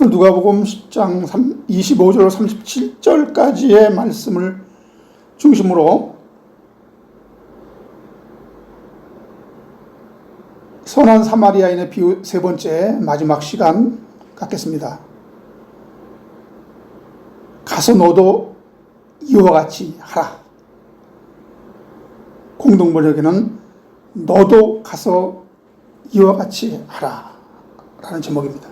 누가복음 10장 25절 37절까지의 말씀을 중심으로 선한 사마리아인의 비유 세 번째 마지막 시간 갖겠습니다. 가서 너도 이와 같이 하라. 공동번역에는 너도 가서 이와 같이 하라 라는 제목입니다.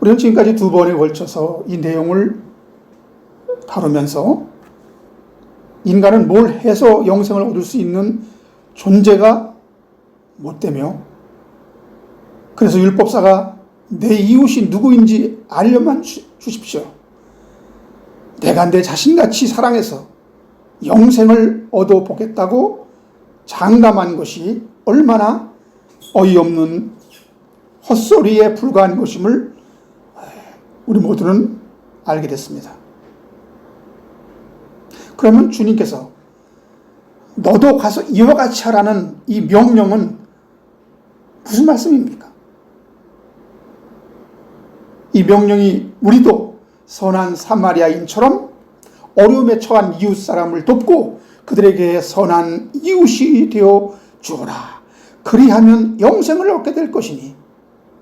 우리는 지금까지 두 번에 걸쳐서 이 내용을 다루면서 인간은 뭘 해서 영생을 얻을 수 있는 존재가 못되며, 그래서 율법사가 내 이웃이 누구인지 알려만 주십시오. 내가 내 자신같이 사랑해서 영생을 얻어보겠다고 장담한 것이 얼마나 어이없는 헛소리에 불과한 것임을 우리 모두는 알게 됐습니다. 그러면 주님께서 너도 가서 이와 같이 하라는 이 명령은 무슨 말씀입니까? 이 명령이 우리도 선한 사마리아인처럼 어려움에 처한 이웃 사람을 돕고 그들에게 선한 이웃이 되어 주어라. 그리하면 영생을 얻게 될 것이니,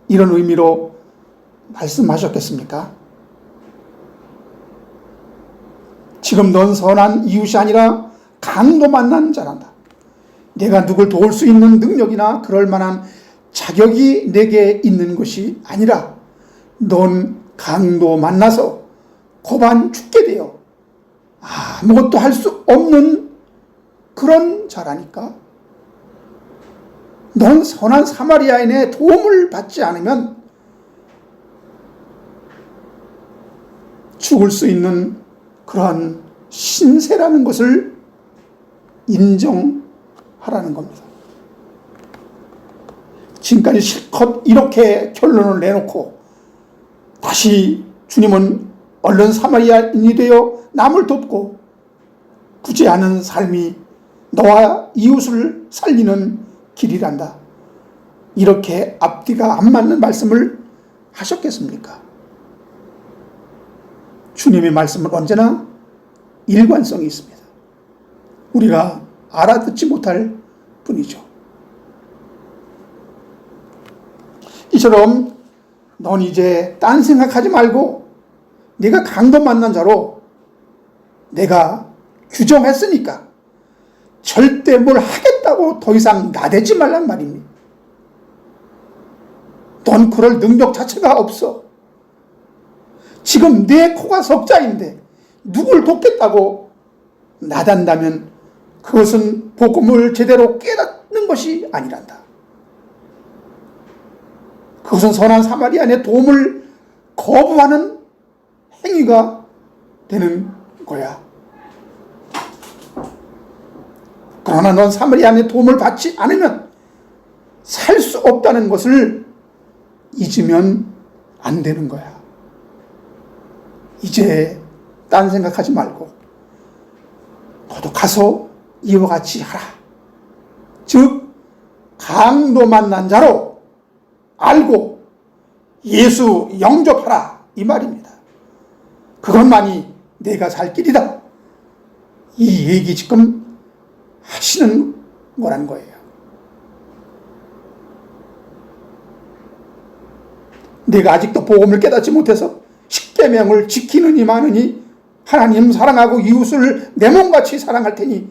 이런 의미로 말씀하셨겠습니까? 지금 넌 선한 이웃이 아니라 강도 만난 자란다. 내가 누굴 도울 수 있는 능력이나 그럴 만한 자격이 내게 있는 것이 아니라 넌 강도 만나서 고반 죽게 되어 아무것도 할 수 없는 그런 자라니까. 넌 선한 사마리아인의 도움을 받지 않으면 죽을 수 있는 그러한 신세라는 것을 인정하라는 겁니다. 지금까지 실컷 이렇게 결론을 내놓고 다시 주님은 얼른 사마리아인이 되어 남을 돕고 굳이 않은 삶이 너와 이웃을 살리는 길이란다, 이렇게 앞뒤가 안 맞는 말씀을 하셨겠습니까? 주님의 말씀은 언제나 일관성이 있습니다. 우리가 알아듣지 못할 뿐이죠. 이처럼 넌 이제 딴 생각하지 말고 네가 강도 만난 자로 내가 규정했으니까 절대 뭘 하겠다고 더 이상 나대지 말란 말입니다. 넌 그럴 능력 자체가 없어. 지금 내 코가 석자인데 누굴 돕겠다고 나단다면 그것은 복음을 제대로 깨닫는 것이 아니란다. 그것은 선한 사마리아인의 도움을 거부하는 행위가 되는 거야. 그러나 넌 사마리아인의 도움을 받지 않으면 살 수 없다는 것을 잊으면 안 되는 거야. 이제 딴 생각하지 말고 너도 가서 이와 같이 하라. 즉 강도 만난 자로 알고 예수 영접하라, 이 말입니다. 그것만이 내가 살 길이다, 이 얘기 지금 하시는 거란 거예요. 내가 아직도 복음을 깨닫지 못해서 십계명을 지키느니 마느니 하나님 사랑하고 이웃을 내 몸같이 사랑할 테니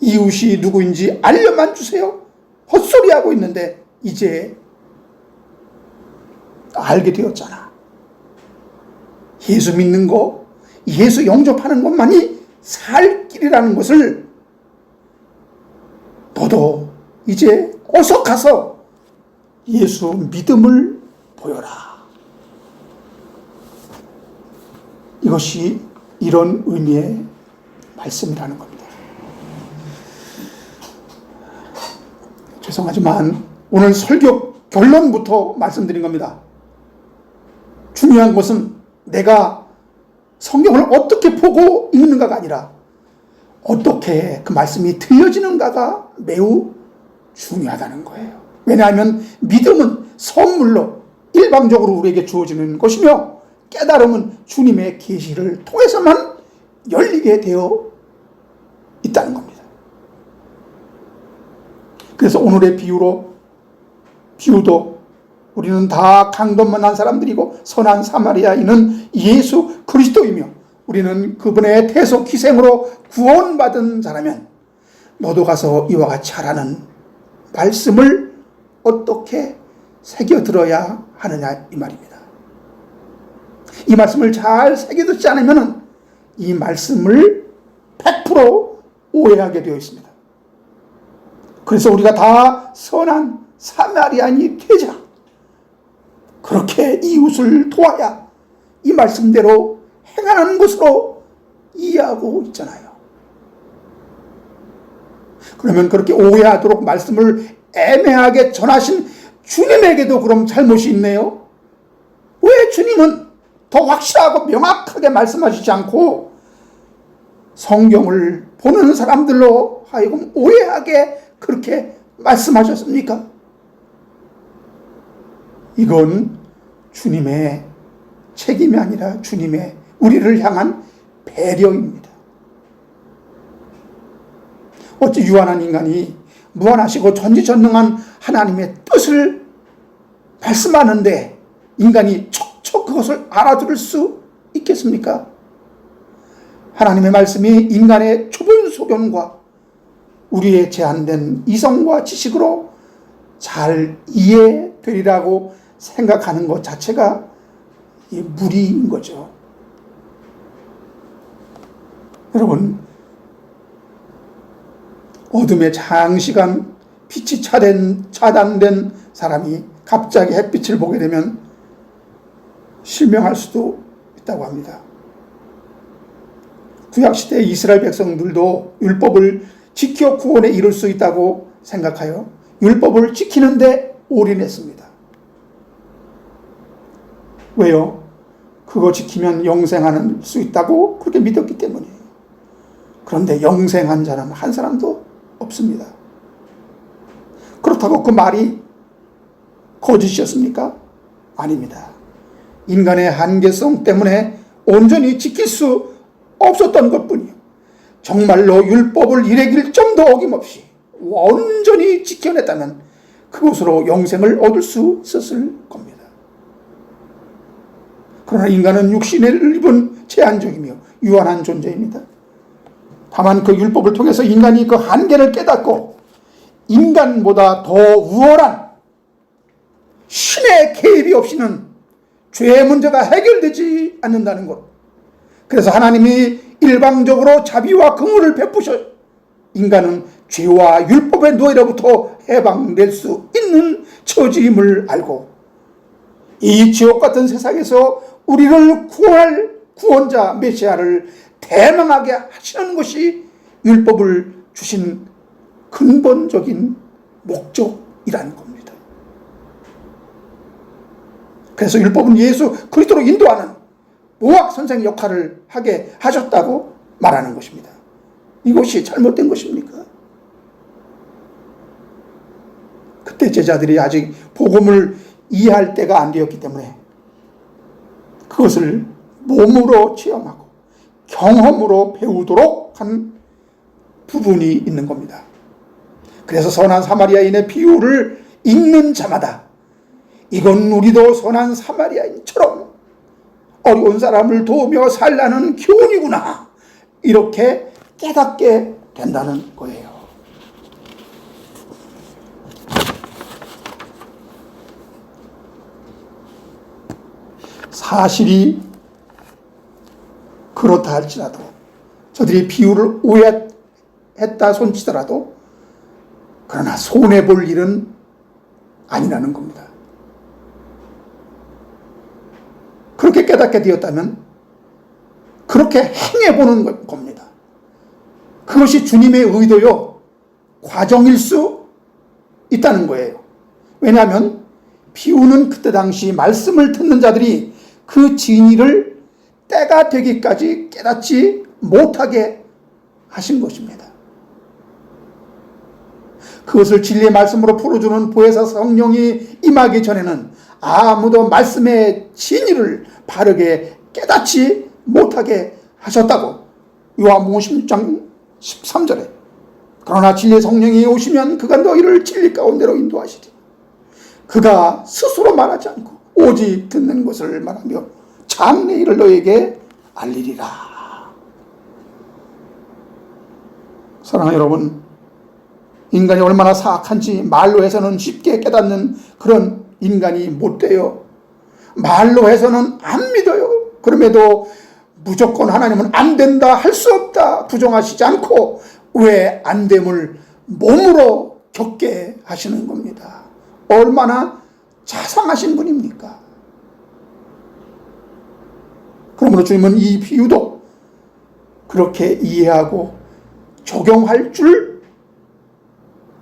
이웃이 누구인지 알려만 주세요, 헛소리하고 있는데 이제 알게 되었잖아. 예수 믿는 거, 예수 영접하는 것만이 살 길이라는 것을 너도 이제 어서 가서 예수 믿음을 보여라. 이것이 이런 의미의 말씀이라는 겁니다. 죄송하지만 오늘 설교 결론부터 말씀드린 겁니다. 중요한 것은 내가 성경을 어떻게 보고 읽는가가 아니라 어떻게 그 말씀이 들려지는가가 매우 중요하다는 거예요. 왜냐하면 믿음은 선물로 일방적으로 우리에게 주어지는 것이며, 깨달음은 주님의 계시를 통해서만 열리게 되어 있다는 겁니다. 그래서 오늘의 비유도 우리는 다 강도 만난 사람들이고 선한 사마리아인은 예수 그리스도이며 우리는 그분의 대속 희생으로 구원받은 자라면 너도 가서 이와 같이 하라는 말씀을 어떻게 새겨들어야 하느냐 이 말입니다. 이 말씀을 잘 새겨듣지 않으면 이 말씀을 100% 오해하게 되어 있습니다. 그래서 우리가 다 선한 사마리아인이 되자, 그렇게 이웃을 도와야 이 말씀대로 행하는 것으로 이해하고 있잖아요. 그러면 그렇게 오해하도록 말씀을 애매하게 전하신 주님에게도 그럼 잘못이 있네요. 왜 주님은 더 확실하고 명확하게 말씀하시지 않고 성경을 보는 사람들로 하여금 오해하게 그렇게 말씀하셨습니까? 이건 주님의 책임이 아니라 주님의 우리를 향한 배려입니다. 어찌 유한한 인간이 무한하시고 전지전능한 하나님의 뜻을 말씀하는데 인간이 척척 그것을 알아들을 수 있겠습니까? 하나님의 말씀이 인간의 좁은 소견과 우리의 제한된 이성과 지식으로 잘 이해되리라고 생각하는 것 자체가 무리인 거죠. 여러분, 어둠의 장시간 빛이 차단된 사람이 갑자기 햇빛을 보게 되면 실명할 수도 있다고 합니다. 구약시대 이스라엘 백성들도 율법을 지켜 구원에 이룰 수 있다고 생각하여 율법을 지키는데 올인했습니다. 왜요? 그거 지키면 영생할 수 있다고 그렇게 믿었기 때문이에요. 그런데 영생한 사람 한 사람도 없습니다. 그렇다고 그 말이 거짓이었습니까? 아닙니다. 인간의 한계성 때문에 온전히 지킬 수 없었던 것뿐이요, 정말로 율법을 일에길 점도 어김없이 온전히 지켜냈다면 그것으로 영생을 얻을 수 있었을 겁니다. 그러나 인간은 육신을 입은 제한적이며 유한한 존재입니다. 다만 그 율법을 통해서 인간이 그 한계를 깨닫고 인간보다 더 우월한 신의 개입이 없이는 죄의 문제가 해결되지 않는다는 것. 그래서 하나님이 일방적으로 자비와 긍휼을 베푸셔 인간은 죄와 율법의 노예로부터 해방될 수 있는 처지임을 알고 이 지옥 같은 세상에서 우리를 구원할 구원자 메시아를 대망하게 하시는 것이 율법을 주신 근본적인 목적이라는 겁니다. 그래서 율법은 예수 그리스도로 인도하는 모학 선생 역할을 하게 하셨다고 말하는 것입니다. 이것이 잘못된 것입니까? 그때 제자들이 아직 복음을 이해할 때가 안 되었기 때문에 그것을 몸으로 체험하고 경험으로 배우도록 한 부분이 있는 겁니다. 그래서 선한 사마리아인의 비유를 읽는 자마다 이건 우리도 선한 사마리아인처럼 어려운 사람을 도우며 살라는 교훈이구나, 이렇게 깨닫게 된다는 거예요. 사실이 그렇다 할지라도, 저들이 비유를 오해했다 손치더라도, 그러나 손해볼 일은 아니라는 겁니다. 그렇게 깨닫게 되었다면 그렇게 행해보는 겁니다. 그것이 주님의 의도요, 과정일 수 있다는 거예요. 왜냐하면 비유는 그때 당시 말씀을 듣는 자들이 그 진리를 때가 되기까지 깨닫지 못하게 하신 것입니다. 그것을 진리의 말씀으로 풀어주는 보혜사 성령이 임하기 전에는 아무도 말씀의 진리를 바르게 깨닫지 못하게 하셨다고 요한복음 16장 13절에 그러나 진리의 성령이 오시면 그가 너희를 진리 가운데로 인도하시리. 그가 스스로 말하지 않고 오직 듣는 것을 말하며 장래 일을 너에게 알리리라. 사랑하는 여러분, 인간이 얼마나 사악한지 말로 해서는 쉽게 깨닫는 그런 인간이 못 돼요. 말로 해서는 안 믿어요. 그럼에도 무조건 하나님은 안 된다, 할 수 없다 부정하시지 않고 왜 안 됨을 몸으로 겪게 하시는 겁니다. 얼마나 자상하신 분입니까? 그러므로 주님은 이 비유도 그렇게 이해하고 적용할 줄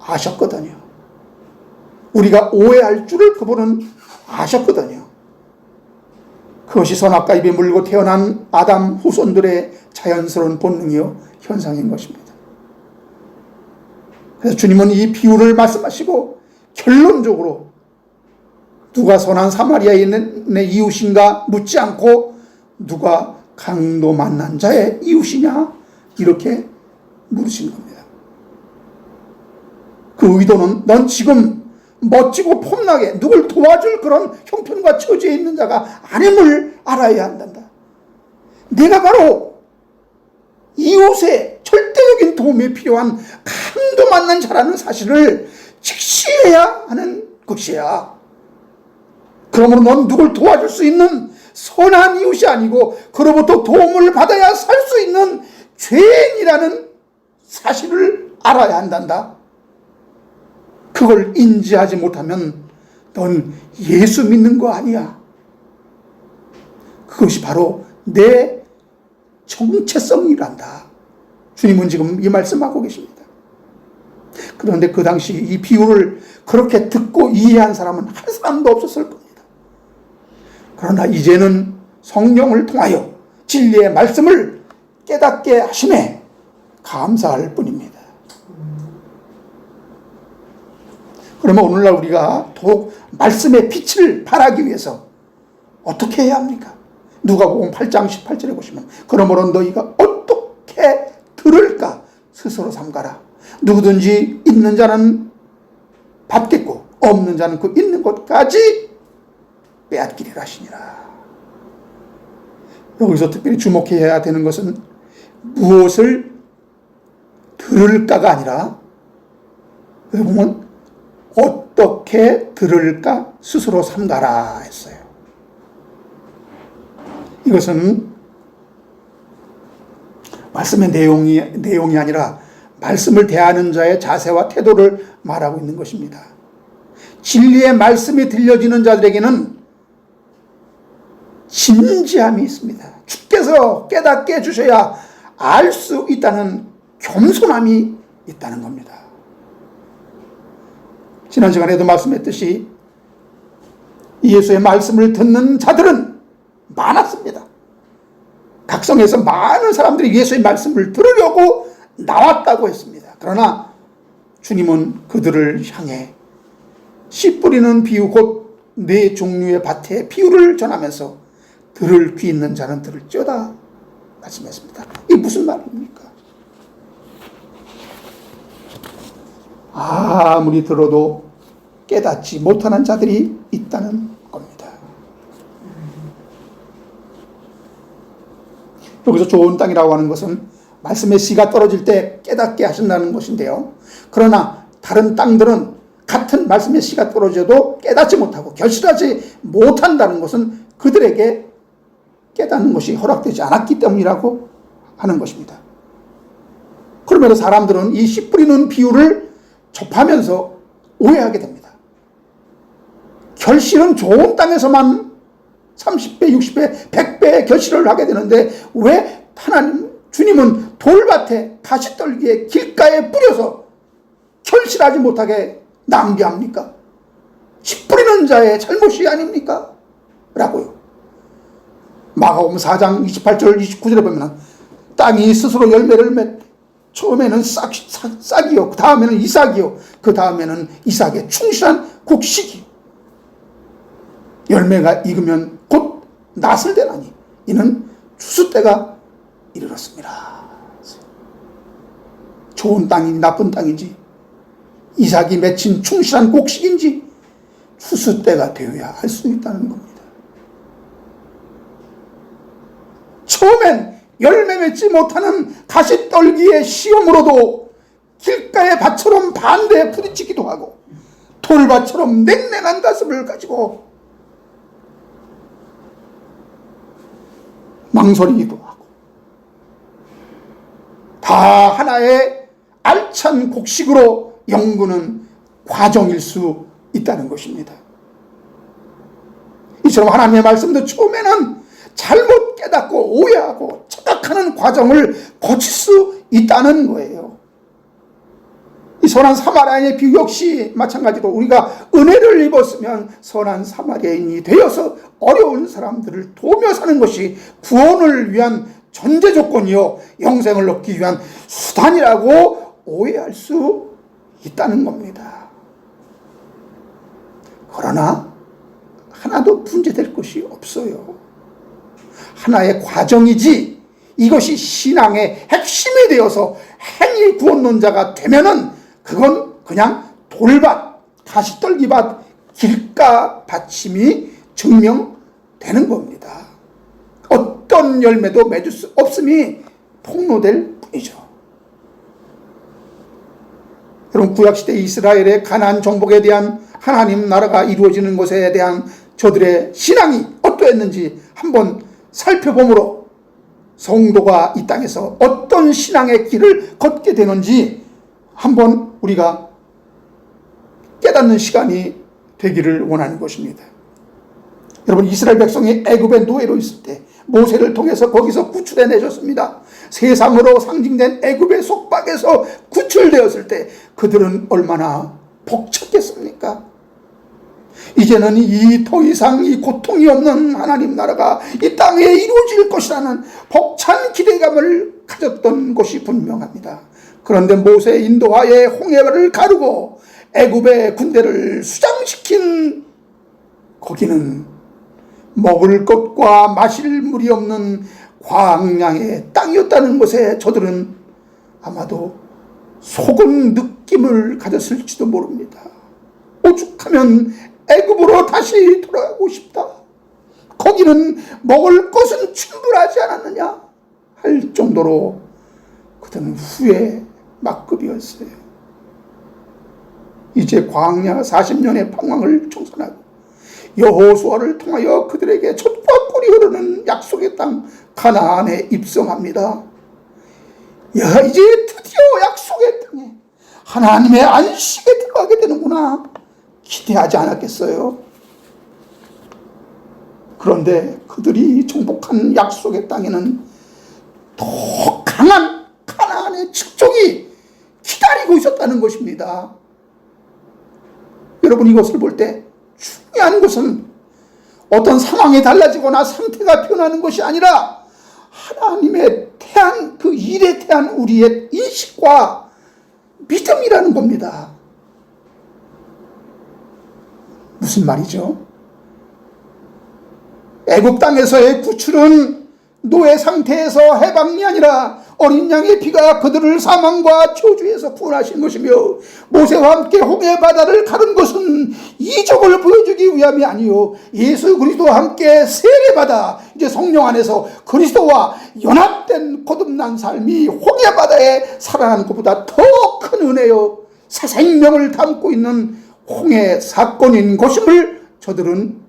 아셨거든요. 우리가 오해할 줄을 그분은 아셨거든요. 그것이 선악과 입에 물고 태어난 아담 후손들의 자연스러운 본능이요 현상인 것입니다. 그래서 주님은 이 비유를 말씀하시고 결론적으로 누가 선한 사마리아인의 이웃인가 묻지 않고 누가 강도 만난 자의 이웃이냐 이렇게 물으신 겁니다. 그 의도는 넌 지금 멋지고 폼나게 누굴 도와줄 그런 형편과 처지에 있는 자가 아님을 알아야 한단다. 내가 바로 이웃의 절대적인 도움이 필요한 강도 만난 자라는 사실을 직시해야 하는 것이야. 그러므로 넌 누굴 도와줄 수 있는 선한 이웃이 아니고 그로부터 도움을 받아야 살 수 있는 죄인이라는 사실을 알아야 한단다. 그걸 인지하지 못하면 넌 예수 믿는 거 아니야. 그것이 바로 내 정체성이란다. 주님은 지금 이 말씀하고 계십니다. 그런데 그 당시 이 비유를 그렇게 듣고 이해한 사람은 한 사람도 없었을 겁니다. 그러나 이제는 성령을 통하여 진리의 말씀을 깨닫게 하심에 감사할 뿐입니다. 그러면 오늘날 우리가 더욱 말씀의 빛을 발하기 위해서 어떻게 해야 합니까? 누가복음 8장 18절에 보시면 그러므로 너희가 어떻게 들을까 스스로 삼가라. 누구든지 있는 자는 받겠고 없는 자는 그 있는 것까지 빼앗기리라 하시니라. 여기서 특별히 주목해야 되는 것은 무엇을 들을까가 아니라 여기 보면 어떻게 들을까 스스로 삼가라 했어요. 이것은 말씀의 내용이 아니라 말씀을 대하는 자의 자세와 태도를 말하고 있는 것입니다. 진리의 말씀이 들려지는 자들에게는 진지함이 있습니다. 주께서 깨닫게 해주셔야 알 수 있다는 겸손함이 있다는 겁니다. 지난 시간에도 말씀했듯이 예수의 말씀을 듣는 자들은 많았습니다. 각성에서 많은 사람들이 예수의 말씀을 들으려고 나왔다고 했습니다. 그러나 주님은 그들을 향해 씨 뿌리는 비유 곧 네 종류의 밭에 비유를 전하면서 들을 귀 있는 자는 들을지어다 말씀했습니다. 이게 무슨 말입니까? 아무리 들어도 깨닫지 못하는 자들이 있다는 겁니다. 여기서 좋은 땅이라고 하는 것은 말씀의 씨가 떨어질 때 깨닫게 하신다는 것인데요. 그러나 다른 땅들은 같은 말씀의 씨가 떨어져도 깨닫지 못하고 결실하지 못한다는 것은 그들에게 깨닫는 것이 허락되지 않았기 때문이라고 하는 것입니다. 그러므로 사람들은 이 씨 뿌리는 비유를 접하면서 오해하게 됩니다. 결실은 좋은 땅에서만 30배, 60배, 100배의 결실을 하게 되는데 왜 하나님, 주님은 돌밭에 가시떨기에 길가에 뿌려서 결실하지 못하게 낭비합니까? 씨 뿌리는 자의 잘못이 아닙니까? 라고요. 마가복음 4장 28절 29절에 보면 땅이 스스로 열매를 처음에는 싹이요, 그 다음에는 이삭이요, 그 다음에는 이삭의 충실한 곡식이요. 열매가 익으면 곧 낫을 되나니 이는 추수 때가 이르렀습니다. 좋은 땅인지 나쁜 땅인지, 이삭이 맺힌 충실한 곡식인지 추수 때가 되어야 할 수 있다는 겁니다. 처음엔 열매 맺지 못하는 가시떨기의 시험으로도 길가의 밭처럼 반대에 부딪히기도 하고 돌밭처럼 냉랭한 가슴을 가지고 망설이기도 하고, 다 하나의 알찬 곡식으로 연구는 과정일 수 있다는 것입니다. 이처럼 하나님의 말씀도 처음에는 잘못 깨닫고 오해하고 착각하는 과정을 거칠 수 있다는 거예요. 이 선한 사마리아인의 비유 역시 마찬가지로 우리가 은혜를 입었으면 선한 사마리아인이 되어서 어려운 사람들을 도우며 사는 것이 구원을 위한 전제 조건이요 영생을 얻기 위한 수단이라고 오해할 수 있다는 겁니다. 그러나 하나도 문제될 것이 없어요. 하나의 과정이지 이것이 신앙의 핵심이 되어서 행위 구원론자가 되면은 그건 그냥 돌밭, 가시떨기밭, 길가 받침이 증명되는 겁니다. 어떤 열매도 맺을 수 없음이 폭로될 뿐이죠. 여러분, 구약시대 이스라엘의 가나안 정복에 대한 하나님 나라가 이루어지는 것에 대한 저들의 신앙이 어떠했는지 한번 살펴보므로 성도가 이 땅에서 어떤 신앙의 길을 걷게 되는지 한번 우리가 깨닫는 시간이 되기를 원하는 것입니다. 여러분, 이스라엘 백성이 애굽의 노예로 있을 때 모세를 통해서 거기서 구출해 내셨습니다. 세상으로 상징된 애굽의 속박에서 구출되었을 때 그들은 얼마나 벅찼겠습니까? 이제는 더 이상 이 고통이 없는 하나님 나라가 이 땅에 이루어질 것이라는 벅찬 기대감을 가졌던 것이 분명합니다. 그런데 모세의 인도하에 홍해를 가르고 애굽의 군대를 수장시킨 거기는 먹을 것과 마실 물이 없는 광야의 땅이었다는 것에 저들은 아마도 속은 느낌을 가졌을지도 모릅니다. 오죽하면 애굽으로 다시 돌아가고 싶다, 거기는 먹을 것은 충분하지 않았느냐 할 정도로 그들은 후회 막급이었어요. 이제 광야 40년의 방황을 청산하고 여호수아를 통하여 그들에게 젖과 꿀이 흐르는 약속의 땅 가나안에 입성합니다. 이제 드디어 약속의 땅에 하나님의 안식에 들어가게 되는구나 기대하지 않았겠어요? 그런데 그들이 정복한 약속의 땅에는 더 강한 가나안의 측족이 기다리고 있었다는 것입니다. 여러분, 이것을 볼 때 중요한 것은 어떤 상황이 달라지거나 상태가 변하는 것이 아니라 하나님의 대한 그 일에 대한 우리의 인식과 믿음이라는 겁니다. 무슨 말이죠? 애굽 땅에서의 구출은 노예 상태에서 해방이 아니라 어린 양의 피가 그들을 사망과 저주에서 구원하신 것이며, 모세와 함께 홍해 바다를 가른 것은 이적을 보여주기 위함이 아니요 예수 그리스도와 함께 세례받아 이제 성령 안에서 그리스도와 연합된 거듭난 삶이 홍해 바다에 살아난 것보다 더 큰 은혜요 새 생명을 담고 있는 홍해 사건인 것임을 저들은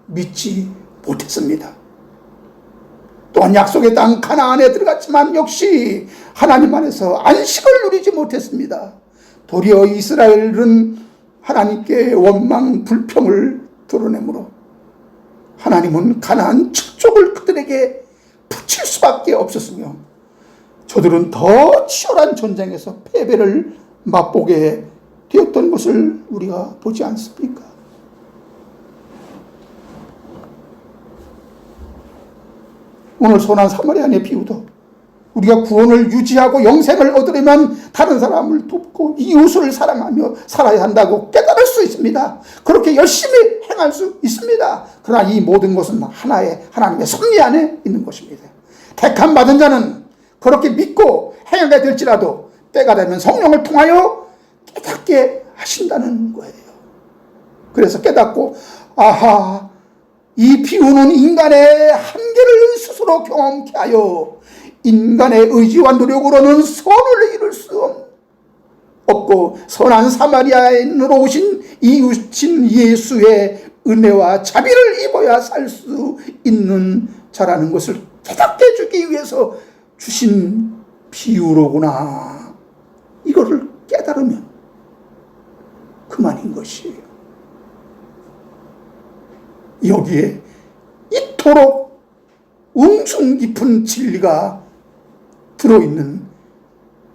믿지 못했습니다. 또한 약속의 땅 가나안에 들어갔지만 역시 하나님 안에서 안식을 누리지 못했습니다. 도리어 이스라엘은 하나님께 원망 불평을 드러내므로 하나님은 가나안 측족을 그들에게 붙일 수밖에 없었으며 저들은 더 치열한 전쟁에서 패배를 맛보게 되었던 것을 우리가 보지 않습니까? 오늘 선한 사마리아인의 비유도 우리가 구원을 유지하고 영생을 얻으려면 다른 사람을 돕고 이웃을 사랑하며 살아야 한다고 깨달을 수 있습니다. 그렇게 열심히 행할 수 있습니다. 그러나 이 모든 것은 하나님의 섭리 안에 있는 것입니다. 택함 받은 자는 그렇게 믿고 행하게 될지라도 때가 되면 성령을 통하여 깨닫게 하신다는 거예요. 그래서 깨닫고 아하, 이 비유는 인간의 한계를 스스로 경험케 하여 인간의 의지와 노력으로는 선을 이룰 수 없고 선한 사마리아인으로 오신 이웃인 예수의 은혜와 자비를 입어야 살 수 있는 자라는 것을 깨닫게 해주기 위해서 주신 비유로구나. 이거를 깨달으면 그만인 것이에요. 여기에 이토록 웅숭 깊은 진리가 들어있는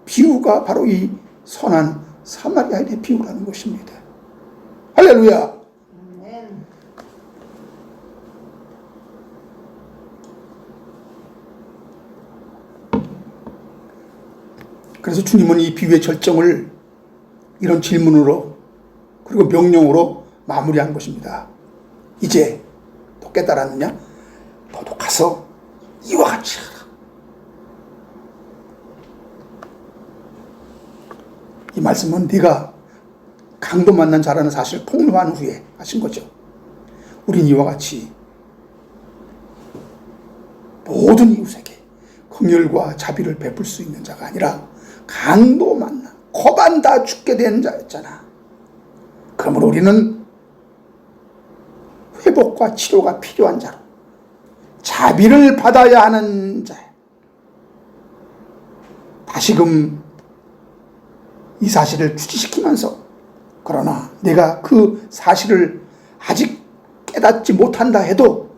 비유가 바로 이 선한 사마리아인의 비유라는 것입니다. 할렐루야. 그래서 주님은 이 비유의 절정을 이런 질문으로 그리고 명령으로 마무리한 것입니다. 이제 너 깨달았느냐? 너도 가서 이와 같이 하라. 이 말씀은 네가 강도 만난 자라는 사실을 폭로한 후에 하신 거죠. 우린 이와 같이 모든 이웃에게 긍휼과 자비를 베풀 수 있는 자가 아니라 강도 만나 거반다 죽게 된 자였잖아. 그러므로 우리는 회복과 치료가 필요한 자로 자비를 받아야 하는 자야. 다시금 이 사실을 주지시키면서 그러나 내가 그 사실을 아직 깨닫지 못한다 해도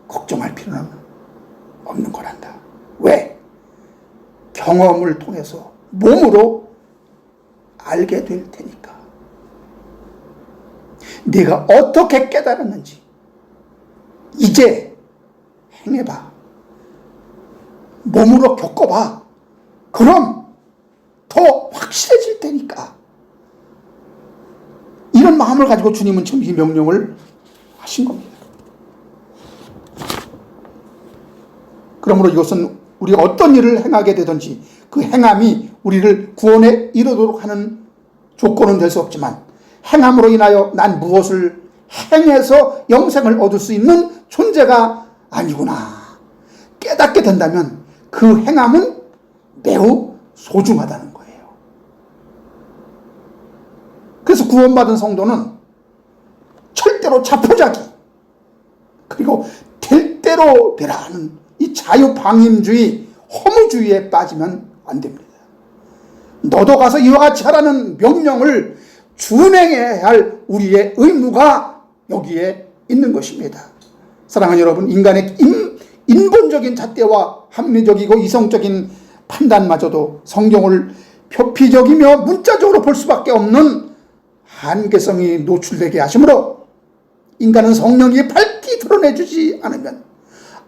걱정할 필요는 없는 거란다. 왜? 경험을 통해서 몸으로 알게 될 테니까. 네가 어떻게 깨달았는지 이제 행해봐. 몸으로 겪어봐. 그럼 더 확실해질 테니까. 이런 마음을 가지고 주님은 지금 이 명령을 하신 겁니다. 그러므로 이것은 우리가 어떤 일을 행하게 되든지 그 행함이 우리를 구원에 이르도록 하는 조건은 될 수 없지만 행함으로 인하여 난 무엇을 행해서 영생을 얻을 수 있는 존재가 아니구나 깨닫게 된다면 그 행함은 매우 소중하다는 거예요. 그래서 구원받은 성도는 절대로 자포자기 그리고 될 대로 되라 하는 이 자유방임주의, 허무주의에 빠지면 안 됩니다. 너도 가서 이와 같이 하라는 명령을 준행해야 할 우리의 의무가 여기에 있는 것입니다. 사랑하는 여러분, 인간의 인본적인 잣대와 합리적이고 이성적인 판단마저도 성경을 표피적이며 문자적으로 볼 수밖에 없는 한계성이 노출되게 하시므로 인간은 성령이 밝히 드러내주지 않으면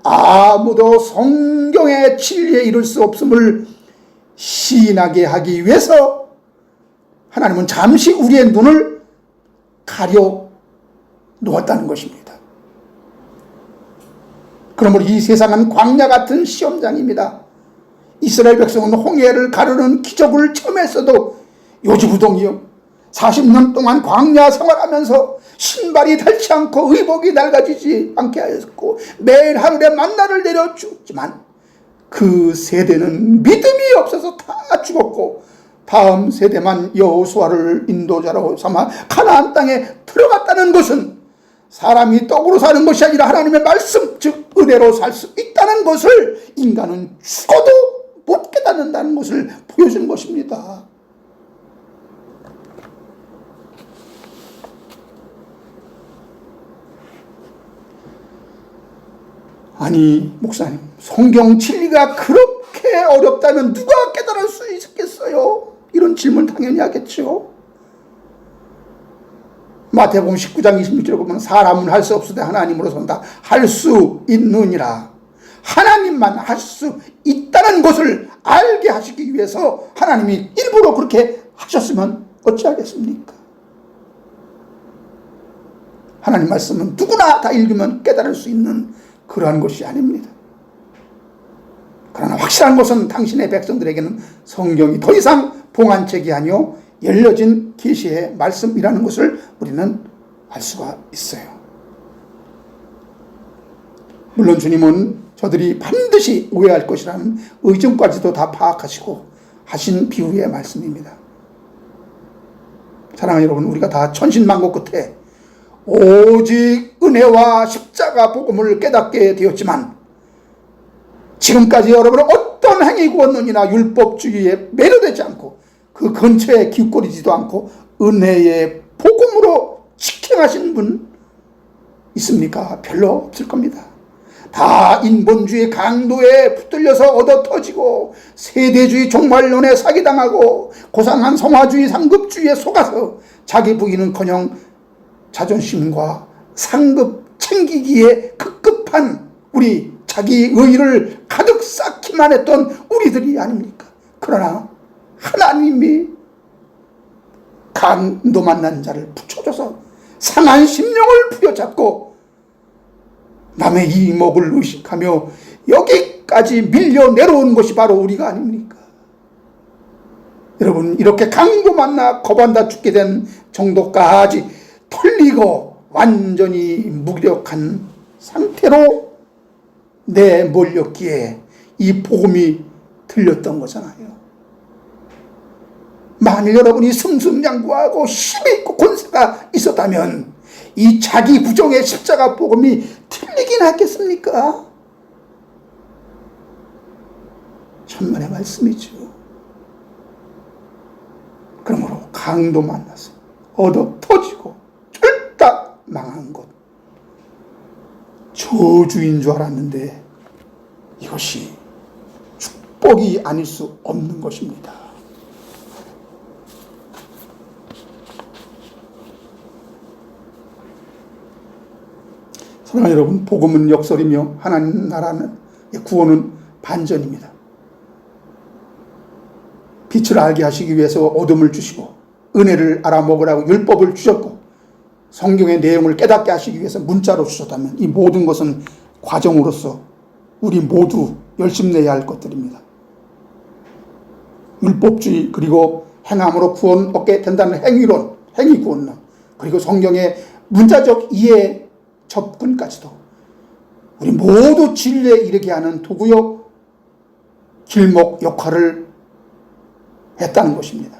아무도 성경의 진리에 이를 수 없음을 시인하게 하기 위해서 하나님은 잠시 우리의 눈을 가려 놓았다는 것입니다. 그러므로 이 세상은 광야 같은 시험장입니다. 이스라엘 백성은 홍해를 가르는 기적을 처음 했어도 요지부동이요 40년 동안 광야 생활하면서 신발이 닳지 않고 의복이 낡아지지 않게 하였고 매일 하늘에 만나를 내려주었지만 그 세대는 믿음이 없어서 다 죽었고 다음 세대만 여호수아를 인도자로 삼아 가나안 땅에 들어갔다는 것은 사람이 떡으로 사는 것이 아니라 하나님의 말씀 즉 은혜로 살 수 있다는 것을 인간은 죽어도 못 깨닫는다는 것을 보여준 것입니다. 아니 목사님 성경 진리가 그렇게 어렵다면 누가 깨달을 수 있겠어요? 이런 질문 당연히 하겠죠. 마태복음 19장 26절에 보면 사람은 할 수 없으되 하나님으로 선다 할 수 있느니라. 하나님만 할 수 있다는 하는 것을 알게 하시기 위해서 하나님이 일부러 그렇게 하셨으면 어찌하겠습니까? 하나님 말씀은 누구나 다 읽으면 깨달을 수 있는 그러한 것이 아닙니다. 그러나 확실한 것은 당신의 백성들에게는 성경이 더 이상 봉안책이 아니요 열려진 계시의 말씀이라는 것을 우리는 알 수가 있어요. 물론 주님은 저들이 반드시 오해할 것이라는 의증까지도 다 파악하시고 하신 비유의 말씀입니다. 사랑하는 여러분, 우리가 다 천신만고 끝에 오직 은혜와 십자가 복음을 깨닫게 되었지만 지금까지 여러분은 어떤 행위 구원론이나 율법주의에 매료되지 않고 그 근처에 기웃거리지도 않고 은혜의 복음으로 직행하신 분 있습니까? 별로 없을 겁니다. 다 인본주의 강도에 붙들려서 얻어터지고 세대주의 종말론에 사기당하고 고상한 성화주의 상급주의에 속아서 자기 부인은커녕 자존심과 상급 챙기기에 급급한 우리 자기 의의를 가득 쌓기만 했던 우리들이 아닙니까? 그러나 하나님이 강도 만난 자를 붙여줘서 상한 심령을 부여잡고 남의 이목을 의식하며 여기까지 밀려 내려온 것이 바로 우리가 아닙니까? 여러분, 이렇게 강도 만나 거반다 죽게 된 정도까지 털리고 완전히 무력한 상태로 내몰렸기에 이 복음이 들렸던 거잖아요. 만일 여러분이 승승장구하고 힘이 있고 권세가 있었다면 이 자기 부정의 십자가 복음이 틀리긴 했겠습니까? 천만의 말씀이죠. 그러므로 강도 만나서 얻어 터지고 쫄딱 망한 것, 저주인 줄 알았는데 이것이 축복이 아닐 수 없는 것입니다. 사랑하는 여러분, 복음은 역설이며 하나님 나라는 구원은 반전입니다. 빛을 알게 하시기 위해서 어둠을 주시고 은혜를 알아먹으라고 율법을 주셨고 성경의 내용을 깨닫게 하시기 위해서 문자로 주셨다면 이 모든 것은 과정으로서 우리 모두 열심내야 할 것들입니다. 율법주의, 그리고 행함으로 구원 얻게 된다는 행위론, 행위구원론, 그리고 성경의 문자적 이해 접근까지도 우리 모두 진리에 이르게 하는 도구요 길목 역할을 했다는 것입니다.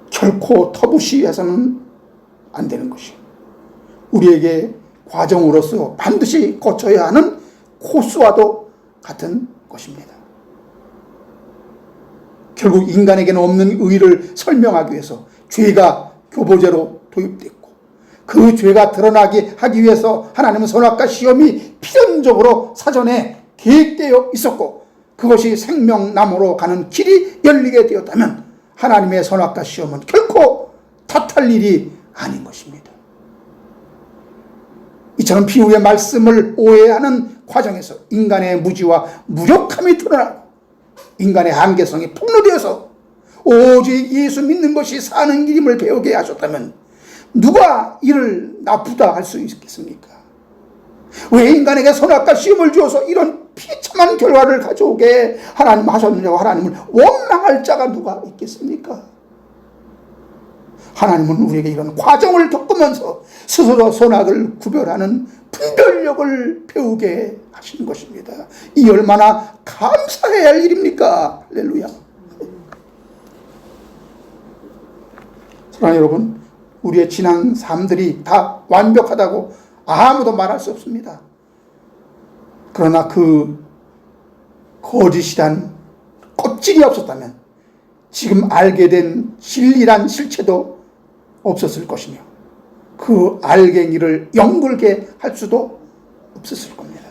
결코 터부시해서는 안 되는 것이요, 우리에게 과정으로서 반드시 거쳐야 하는 코스와도 같은 것입니다. 결국 인간에게는 없는 의의를 설명하기 위해서 죄가 교보제로 도입됐고 그 죄가 드러나게 하기 위해서 하나님은 선악과 시험이 필연적으로 사전에 계획되어 있었고 그것이 생명나무로 가는 길이 열리게 되었다면 하나님의 선악과 시험은 결코 탓할 일이 아닌 것입니다. 이처럼 비유의 말씀을 오해하는 과정에서 인간의 무지와 무력함이 드러나고 인간의 한계성이 폭로되어서 오직 예수 믿는 것이 사는 길임을 배우게 하셨다면 누가 이를 나쁘다 할 수 있겠습니까? 왜 인간에게 선악과 시험을 주어서 이런 비참한 결과를 가져오게 하나님 하셨느냐고 하나님을 원망할 자가 누가 있겠습니까? 하나님은 우리에게 이런 과정을 겪으면서 스스로 선악을 구별하는 분별력을 배우게 하시는 것입니다. 이 얼마나 감사해야 할 일입니까? 할렐루야. 사랑하는 여러분, 우리의 지난 삶들이 다 완벽하다고 아무도 말할 수 없습니다. 그러나 그 거짓이란 껍질이 없었다면 지금 알게 된 진리란 실체도 없었을 것이며 그 알갱이를 영글게 할 수도 없었을 겁니다.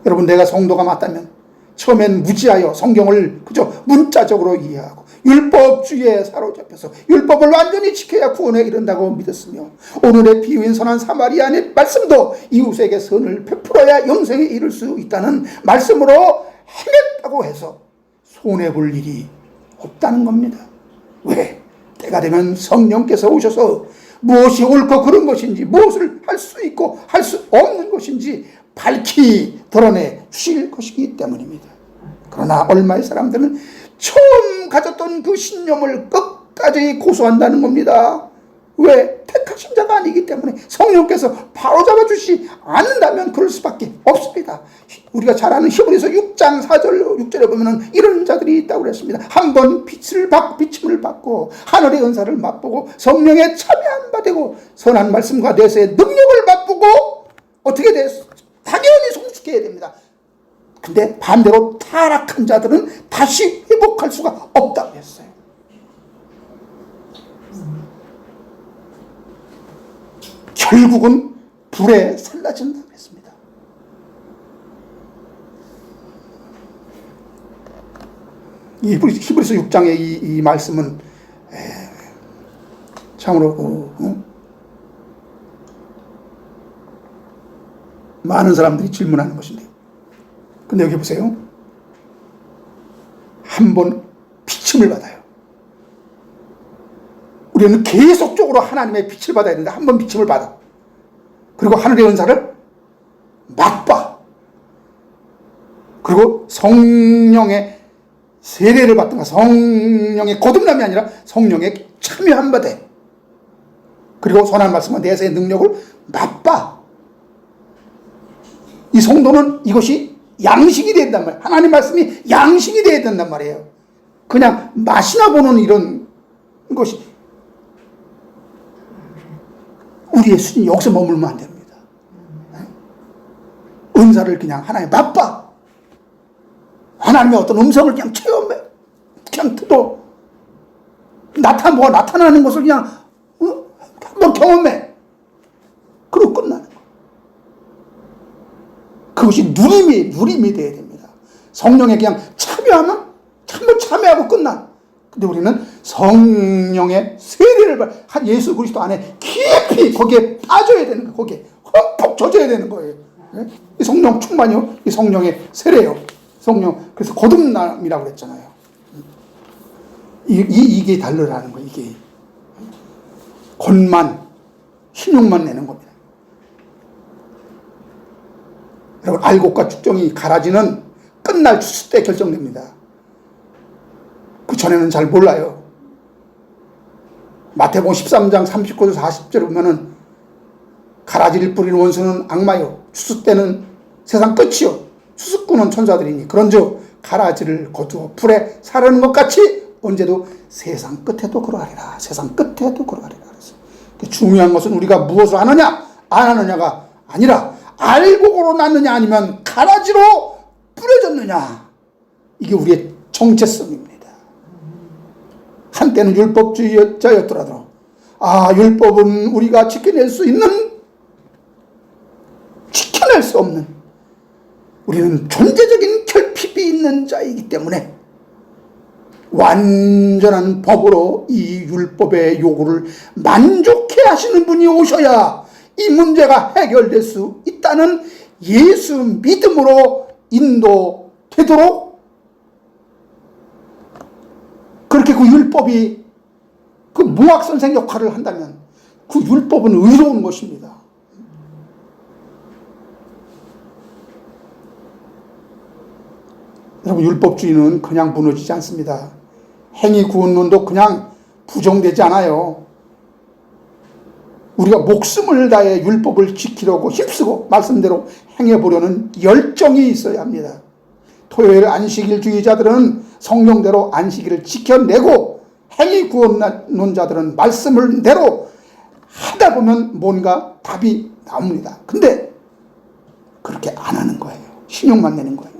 여러분, 내가 성도가 맞다면 처음엔 무지하여 성경을 그저 문자적으로 이해하고 율법주의에 사로잡혀서 율법을 완전히 지켜야 구원에 이른다고 믿었으며 오늘의 비유인 선한 사마리아의 말씀도 이웃에게 선을 베풀어야 영생에 이를 수 있다는 말씀으로 행했다고 해서 손해볼 일이 없다는 겁니다. 왜? 때가 되면 성령께서 오셔서 무엇이 옳고 그른 것인지, 무엇을 할 수 있고 할 수 없는 것인지 밝히 드러내 주실 것이기 때문입니다. 그러나 얼마의 사람들은 처음 가졌던 그 신념을 끝까지 고수한다는 겁니다. 왜? 택하신 자가 아니기 때문에 성령께서 바로잡아 주시지 않는다면 그럴 수밖에 없습니다. 우리가 잘 아는 히브리서 6장 4절 6절에 보면 이런 자들이 있다고 그랬습니다. 한번 비침을 받고 하늘의 은사를 맛보고 성령에 참여한 바 되고 선한 말씀과 내세의 능력을 맛보고 어떻게 돼? 당연히 성숙해야 됩니다. 근데 반대로 타락한 자들은 다시 회복할 수가 없다고 했어요. 결국은 불에 살라진다고 했습니다. 히브리서 6장의 이 말씀은 참으로 많은 사람들이 질문하는 것인데요. 근데 여기 보세요. 한 번 비침을 받아요. 우리는 계속적으로 하나님의 빛을 받아야 되는데 한 번 비침을 받아. 그리고 하늘의 은사를 맛봐. 그리고 성령의 세례를 받든가 성령의 거듭남이 아니라 성령의 참여한 바 돼. 그리고 선한 말씀과 내세의 능력을 맛봐. 이 성도는 이것이 양식이 된단 말이에요. 하나님 말씀이 양식이 돼야 된단 말이에요. 그냥 맛이나 보는 이런 것이 우리의 수준이 여기서 머물면 안 됩니다. 은사를 그냥 하나님 맛봐. 하나님의 어떤 음성을 그냥 체험해. 그냥 들어. 뭐가 나타나는 것을 그냥 한번 경험해. 그리고 끝나는 거예요. 그것이 누림이 돼야 됩니다. 성령에 그냥 참여하면 한번 참여하고 끝나. 근데 우리는 성령의 세례를 한 예수 그리스도 안에 깊이 거기에 빠져야 되는 거예요. 거기에 흠뻑 젖어야 되는 거예요. 이 성령 충만이요. 이 성령의 세례요. 성령. 그래서 거듭남이라고 그랬잖아요. 이게 달러라는 거예요. 이게 권만 신용만 내는 겁니다. 여러분 알곡과 축정이 갈아지는 끝날 추수 때 결정됩니다. 그 전에는 잘 몰라요. 마태복음 13장 39절 40절에 보면은 가라지를 뿌리는 원수는 악마요 추수 때는 세상 끝이요 추수꾼은 천사들이니 그런즉 가라지를 거두어 불에 사르는 것 같이 언제도 세상 끝에도 그러하리라. 세상 끝에도 그러하리라. 그래서 중요한 것은 우리가 무엇을 하느냐 안 하느냐가 아니라 알곡으로 났느냐 아니면 가라지로 뿌려졌느냐. 이게 우리의 정체성입니다. 한때는 율법주의자였더라도 율법은 우리가 지켜낼 수 없는 우리는 존재적인 결핍이 있는 자이기 때문에 완전한 법으로 이 율법의 요구를 만족해 하시는 분이 오셔야 이 문제가 해결될 수 있다는 예수 믿음으로 인도되도록 그렇게 그 율법이 그 무학선생 역할을 한다면 그 율법은 의로운 것입니다. 여러분 율법주의는 그냥 무너지지 않습니다. 행위구원론도 그냥 부정되지 않아요. 우리가 목숨을 다해 율법을 지키려고 힘쓰고 말씀대로 행해보려는 열정이 있어야 합니다. 토요일 안식일주의자들은 성령대로 안식일을 지켜내고 행위구원론자들은 말씀을 대로 하다 보면 뭔가 답이 나옵니다. 근데 그렇게 안 하는 거예요. 신용만 내는 거예요.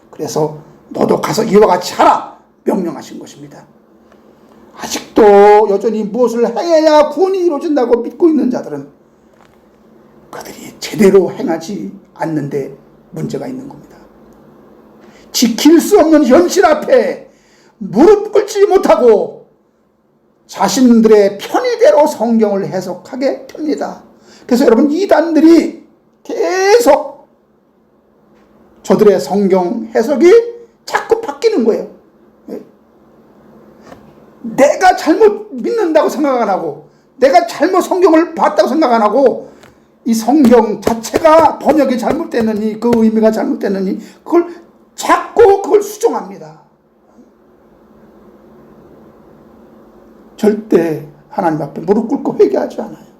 그래서 너도 가서 이와 같이 하라 명령하신 것입니다. 아직도 여전히 무엇을 행해야 구원이 이루어진다고 믿고 있는 자들은 그들이 제대로 행하지 않는데 문제가 있는 겁니다. 지킬 수 없는 현실 앞에 무릎 꿇지 못하고 자신들의 편의대로 성경을 해석하게 됩니다. 그래서 여러분, 이단들이 계속 저들의 성경 해석이 자꾸 바뀌는 거예요. 내가 잘못 믿는다고 생각 안 하고, 내가 잘못 성경을 봤다고 생각 안 하고, 이 성경 자체가 번역이 잘못됐느니, 그 의미가 잘못됐느니, 그걸 수정합니다. 절대 하나님 앞에 무릎 꿇고 회개하지 않아요.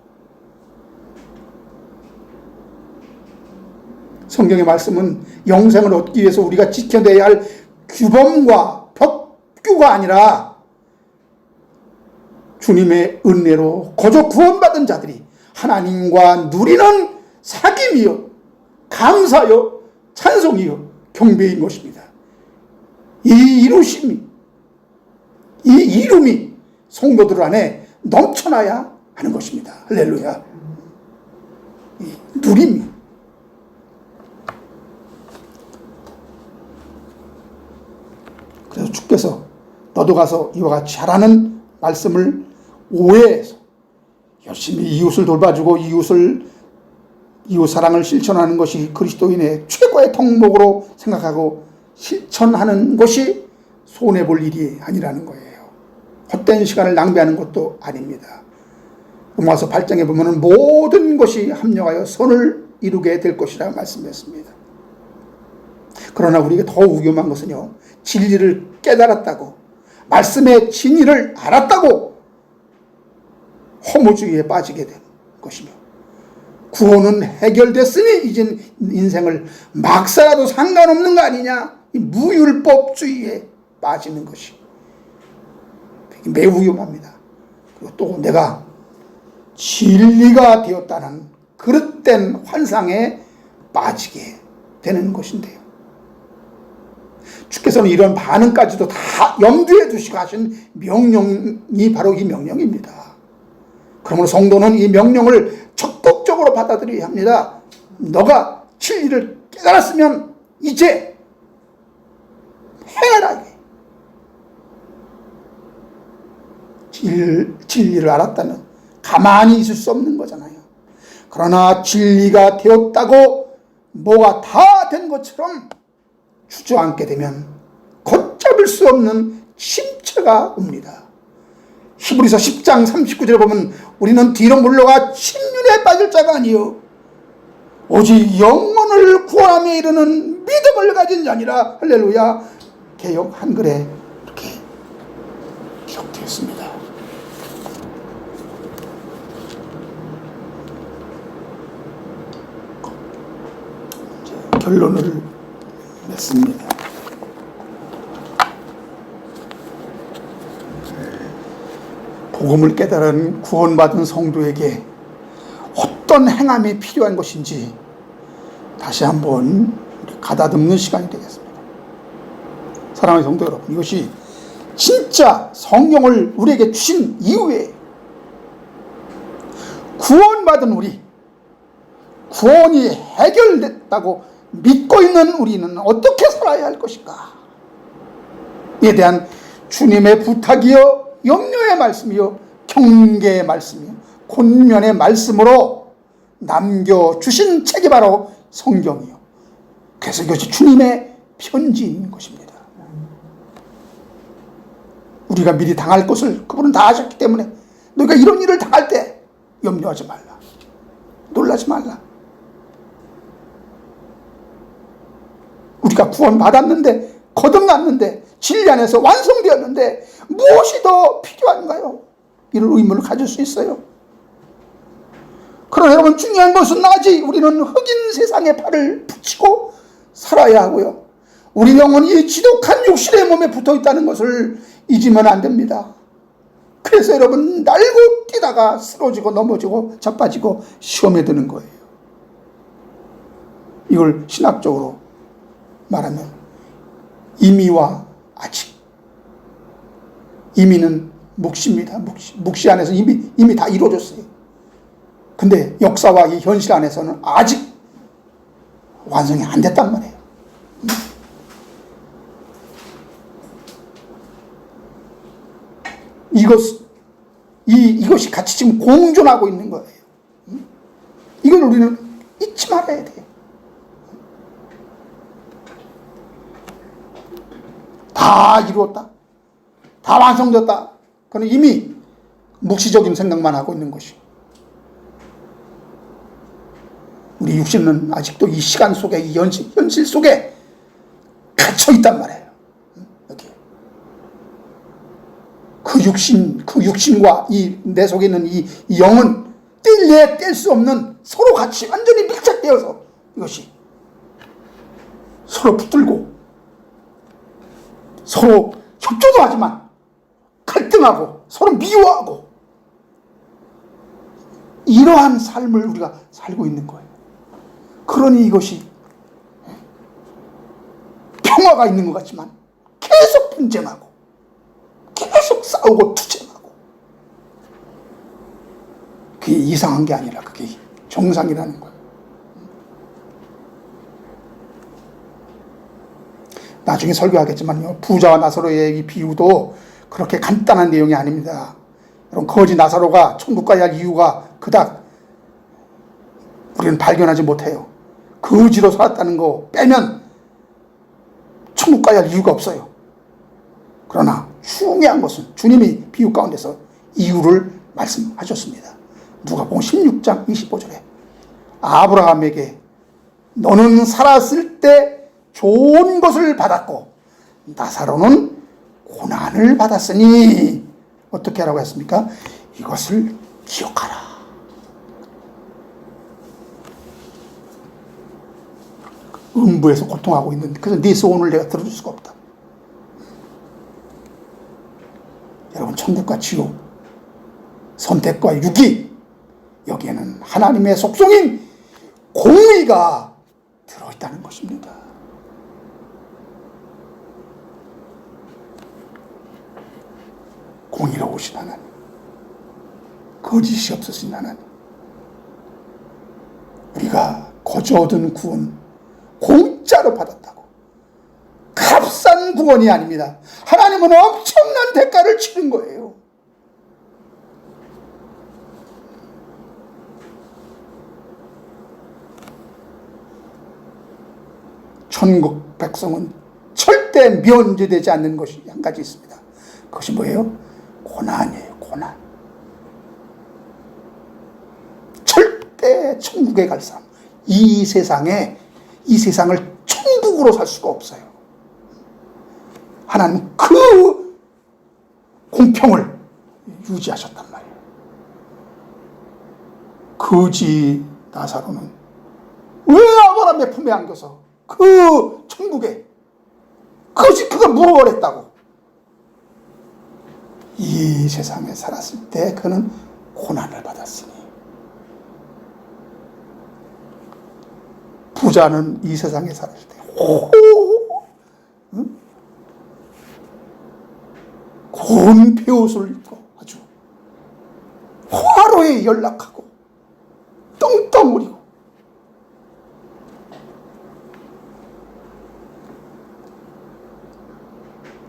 성경의 말씀은 영생을 얻기 위해서 우리가 지켜내야 할 규범과 법규가 아니라 주님의 은혜로 거저 구원받은 자들이 하나님과 누리는 사귐이요, 감사요, 찬송이요, 경배인 것입니다. 이 이름이 성도들 안에 넘쳐나야 하는 것입니다. 할렐루야. 이 누림이. 그래서 주께서 너도 가서 이와 같이 하라는 말씀을 오해해서 열심히 이웃을 돌봐주고 이웃 사랑을 실천하는 것이 그리스도인의 최고의 덕목으로 생각하고 실천하는 것이 손해볼 일이 아니라는 거예요. 헛된 시간을 낭비하는 것도 아닙니다. 로마서 8장에 보면 모든 것이 합력하여 선을 이루게 될 것이라 말씀했습니다. 그러나 우리에게 더 위험한 것은요, 진리를 깨달았다고, 말씀의 진리를 알았다고 허무주의에 빠지게 되는 것이며, 구원은 해결됐으니 이젠 인생을 막 살아도 상관없는 거 아니냐, 이 무율법주의에 빠지는 것이 매우 위험합니다. 그리고 또 내가 진리가 되었다는 그릇된 환상에 빠지게 되는 것인데요. 주께서는 이런 반응까지도 다 염두에 두시고 하신 명령이 바로 이 명령입니다. 그러므로 성도는 이 명령을 적극적으로 받아들여야 합니다. 너가 진리를 깨달았으면 이제 행하라. 진리를 알았다면 가만히 있을 수 없는 거잖아요. 그러나 진리가 되었다고 뭐가 다 된 것처럼 주저앉게 되면 걷잡을 수 없는 심체가 옵니다. 히브리서 10장 39절에 보면 우리는 뒤로 물러가 침륜에 빠질 자가 아니요 오직 영혼을 구원함에 이르는 믿음을 가진 자니라. 할렐루야. 개역 한글에 이렇게 기록되었습니다. 결론을 냈습니다. 복음을 깨달은 구원받은 성도에게 어떤 행함이 필요한 것인지 다시 한번 가다듬는 시간이 되겠습니다. 사랑하는 성도 여러분, 이것이 진짜 성경을 우리에게 주신 이후에 구원받은 우리, 구원이 해결됐다고 믿고 있는 우리는 어떻게 살아야 할 것인가? 이에 대한 주님의 부탁이요, 염려의 말씀이요, 경계의 말씀이요, 권면의 말씀으로 남겨주신 책이 바로 성경이요. 그래서 이것이 주님의 편지인 것입니다. 우리가 미리 당할 것을 그분은 다 아셨기 때문에 너희가 이런 일을 당할 때 염려하지 말라, 놀라지 말라. 우리가 구원받았는데, 거듭났는데, 진리 안에서 완성되었는데 무엇이 더 필요한가요? 이런 의문을 가질 수 있어요. 그러나 여러분, 중요한 것은 아직 우리는 흑인 세상에 발을 붙이고 살아야 하고요, 우리 영혼이 지독한 육신의 몸에 붙어 있다는 것을 잊으면 안 됩니다. 그래서 여러분, 날고 뛰다가 쓰러지고 넘어지고 자빠지고 시험에 드는 거예요. 이걸 신학적으로 말하면 임의와 아직. 임의는 묵시입니다. 묵시 안에서 이미 다 이루어졌어요. 근데 역사와 이 현실 안에서는 아직 완성이 안 됐단 말이에요. 이것이 같이 지금 공존하고 있는 거예요. 이걸 우리는 잊지 말아야 돼요. 다 이루었다, 다 완성됐다. 그는 이미 묵시적인 생각만 하고 있는 것이, 우리 육신은 아직도 이 시간 속에, 이 현실 속에 갇혀 있단 말이에요. 여기 그 육신과 이 내 속에 있는 이 영은 뗄 수 없는, 서로 같이 완전히 밀착되어서 이것이 서로 붙들고 서로 협조도 하지만 갈등하고 서로 미워하고, 이러한 삶을 우리가 살고 있는 거예요. 그러니 이것이 평화가 있는 것 같지만 계속 분쟁하고 계속 싸우고 투쟁하고, 그게 이상한 게 아니라 그게 정상이라는 거예요. 나중에 설교하겠지만요, 부자와 나사로의 이 비유도 그렇게 간단한 내용이 아닙니다. 여러분, 거지 나사로가 천국 가야 할 이유가 그닥 우리는 발견하지 못해요. 거지로 살았다는 거 빼면 천국 가야 할 이유가 없어요. 그러나 중요한 것은 주님이 비유 가운데서 이유를 말씀하셨습니다. 누가복음 16장 25절에 아브라함에게 너는 살았을 때 좋은 것을 받았고 나사로는 고난을 받았으니 어떻게 하라고 했습니까? 이것을 기억하라. 음부에서 고통하고 있는데, 그래서 네 소원을 내가 들어줄 수가 없다. 여러분, 천국과 지옥, 선택과 유기, 여기에는 하나님의 속성인 공의가 들어있다는 것입니다. 공의로우신 하나님, 거짓이 없으신 하나님, 우리가 거저 얻은 구원 공짜로 받았다고, 값싼 구원이 아닙니다. 하나님은 엄청난 대가를 치른 거예요. 천국 백성은 절대 면제되지 않는 것이 한 가지 있습니다. 그것이 뭐예요? 고난이에요. 고난. 절대 천국에 갈 사람, 이 세상을 천국으로 살 수가 없어요. 하나님은 그 공평을 유지하셨단 말이에요. 거지 나사로는 왜 아브라함의 품에 안겨서 그 천국에 그가 물어버렸다고. 이 세상에 살았을 때 그는 고난을 받았으니, 부자는 이 세상에 살았을 때 고운 베옷을 입고 아주 화로에 연락하고 떵떵 거리고,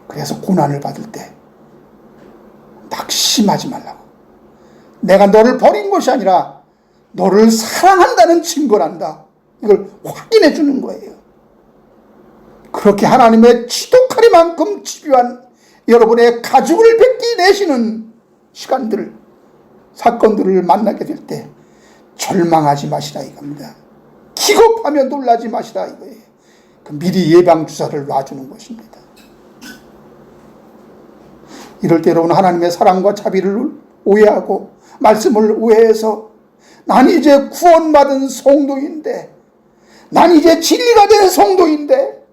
그래서 고난을 받을 때 낙심하지 말라고. 내가 너를 버린 것이 아니라 너를 사랑한다는 증거란다. 이걸 확인해 주는 거예요. 그렇게 하나님의 지독하리만큼 집요한 여러분의 가죽을 벗기 내시는 시간들을, 사건들을 만나게 될 때 절망하지 마시라 이겁니다. 기겁하며 놀라지 마시라 이거예요. 그 미리 예방주사를 놔주는 것입니다. 이럴 때 여러분, 하나님의 사랑과 자비를 오해하고 말씀을 오해해서 난 이제 구원받은 성도인데, 난 이제 진리가 된 성도인데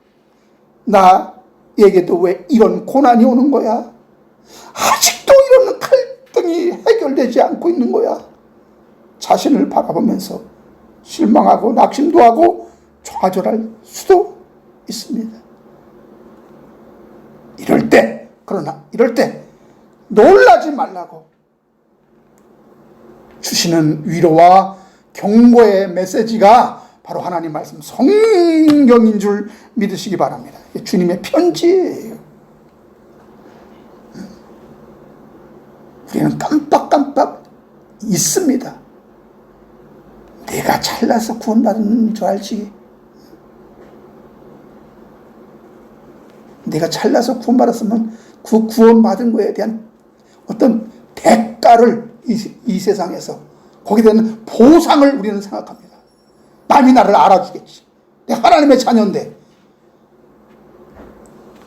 나에게도 왜 이런 고난이 오는 거야? 아직도 이런 갈등이 해결되지 않고 있는 거야? 자신을 바라보면서 실망하고 낙심도 하고 좌절할 수도 있습니다. 그러나 이럴 때 놀라지 말라고 주시는 위로와 경고의 메시지가 바로 하나님 말씀 성경인 줄 믿으시기 바랍니다. 주님의 편지예요. 우리는 깜빡깜빡 있습니다. 내가 잘나서 구원받은 줄 알지. 내가 잘나서 구원받았으면 그 구원받은 거에 대한 어떤 대가를 이 세상에서 거기에 대한 보상을 우리는 생각합니다. 남이 나를 알아주겠지. 내가 하나님의 자녀인데.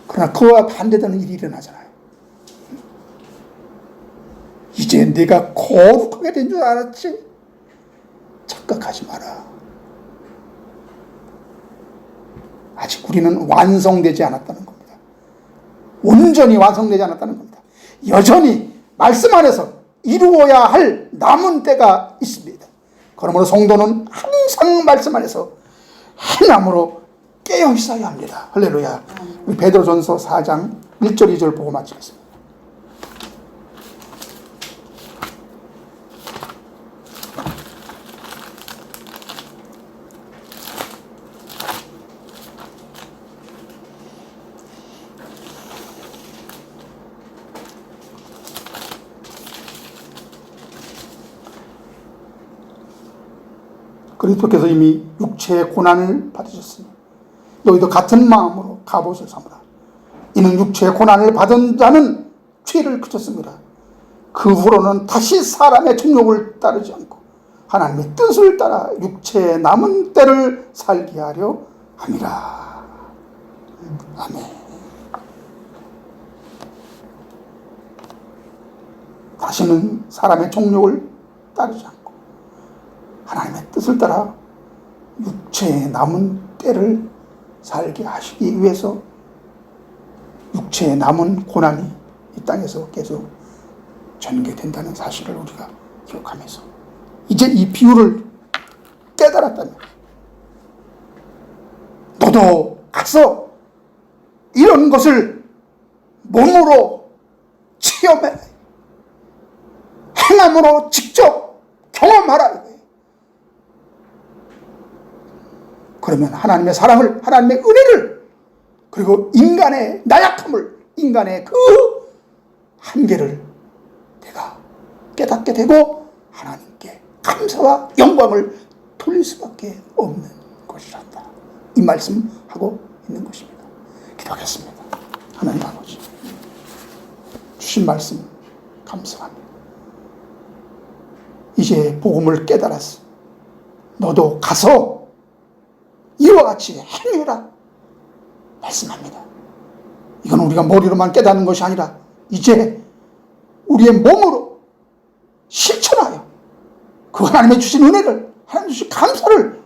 그러나 그와 반대되는 일이 일어나잖아요. 이제 내가 거룩하게 된 줄 알았지? 착각하지 마라. 아직 우리는 완성되지 않았다는 겁니다. 온전히 완성되지 않았다는 겁니다. 여전히 말씀 안에서 이루어야 할 남은 때가 있습니다. 그러므로 성도는 항상 말씀 안에서 행함으로 깨어 있어야 합니다. 할렐루야. 우리 베드로전서 4장 1절 2절 보고 마치겠습니다. 그리스도께서 이미 육체의 고난을 받으셨으니 너희도 같은 마음으로 갑옷을 삼으라. 이는 육체의 고난을 받은 자는 죄를 그쳤습니다. 그 후로는 다시 사람의 정욕을 따르지 않고 하나님의 뜻을 따라 육체의 남은 때를 살게 하려 함이라. 아멘. 다시는 사람의 정욕을 따르지 않고 하나님의 뜻을 따라 육체의 남은 때를 살게 하시기 위해서 육체의 남은 고난이 이 땅에서 계속 전개된다는 사실을 우리가 기억하면서 이제 이 비유를 깨달았다면 너도 가서 이런 것을 몸으로 체험해 행함으로 직접 경험하라. 그러면 하나님의 사랑을, 하나님의 은혜를, 그리고 인간의 나약함을, 인간의 그 한계를 내가 깨닫게 되고 하나님께 감사와 영광을 돌릴 수밖에 없는 것이란다. 이 말씀하고 있는 것입니다. 기도하겠습니다. 하나님 아버지, 주신 말씀 감사합니다. 이제 복음을 깨달았어. 너도 가서 이와 같이 행해라 말씀합니다. 이건 우리가 머리로만 깨닫는 것이 아니라 이제 우리의 몸으로 실천하여 그 하나님의 주신 은혜를, 하나님 주신 감사를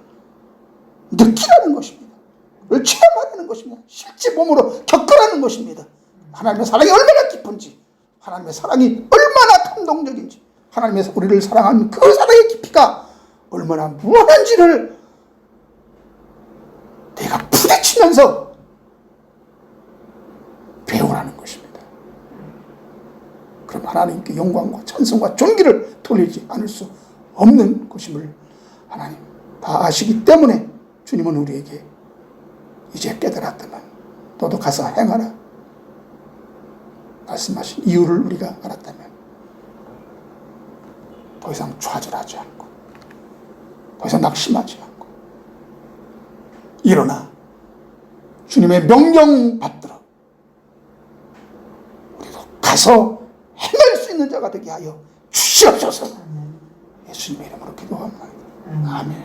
느끼라는 것입니다. 그걸 체험하라는 것입니다. 실제 몸으로 겪으라는 것입니다. 하나님의 사랑이 얼마나 깊은지, 하나님의 사랑이 얼마나 감동적인지, 하나님의 우리를 사랑하는 그 사랑의 깊이가 얼마나 무한한지를 내가 부딪히면서 배우라는 것입니다. 그럼 하나님께 영광과 찬송과 존귀를 돌리지 않을 수 없는 것임을 하나님 다 아시기 때문에 주님은 우리에게 이제 깨달았다면 너도 가서 행하라 말씀하신 이유를 우리가 알았다면 더 이상 좌절하지 않고 더 이상 낙심하지 않고 일어나 주님의 명령 받들어 우리도 가서 행할 수 있는 자가 되게 하여 주시옵소서. 예수님의 이름으로 기도합니다. 아멘.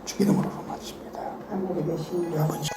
주기 이름으로 마칩니다. 아버지.